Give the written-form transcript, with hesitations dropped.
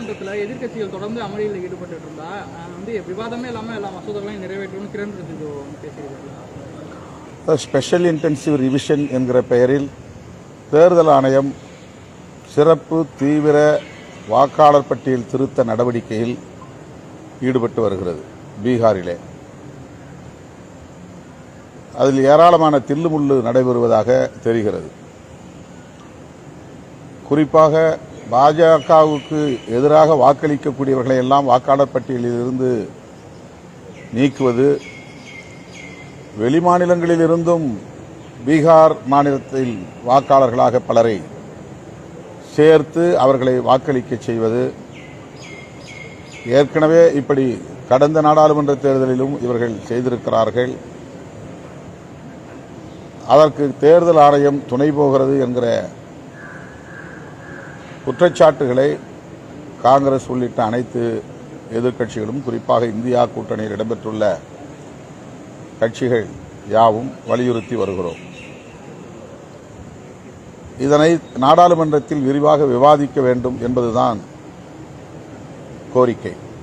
நாடாளுமன்றத்தில் எதிர்க்கட்சிகள் தொடர்ந்து அமளியில் ஈடுபட்டு இருந்தா விவாதமே இல்லாமல் எல்லா மசோதாக்களையும் நிறைவேற்றணும்னு கிரண் ரிஜிஜு பேசியிருக்காரு. ஸ்பெஷல் இன்டென்சிவ் ரிவிஷன் என்கிற பெயரில் தேர்தல் ஆணையம் சிறப்பு தீவிர வாக்காளர் பட்டியல் திருத்த நடவடிக்கையில் ஈடுபட்டு வருகிறது பீகாரிலே. அதில் ஏராளமான தில்லுமுள்ளு நடைபெறுவதாக தெரிகிறது. குறிப்பாக பாஜகவுக்கு எதிராக வாக்களிக்கக்கூடியவர்களை எல்லாம் வாக்காளர் பட்டியலில் இருந்து நீக்குவது, வெளிமாநிலங்களில் இருந்தும் பீகார் மாநிலத்தில் வாக்காளர்களாக பலரை சேர்த்து அவர்களை வாக்களிக்க செய்வது, ஏற்கனவே இப்படி கடந்த நாடாளுமன்ற தேர்தலிலும் இவர்கள் செய்திருக்கிறார்கள். அதற்கு தேர்தல் ஆணையம் துணை போகிறது என்கிற குற்றச்சாட்டுகளை காங்கிரஸ் உள்ளிட்ட அனைத்து எதிர்க்கட்சிகளும், குறிப்பாக இந்தியா கூட்டணியில் இடம்பெற்றுள்ள கட்சிகள் யாவும் வலியுறுத்தி வருகிறோம். இதனை நாடாளுமன்றத்தில் விரிவாக விவாதிக்க வேண்டும் என்பதுதான் கோரிக்கை.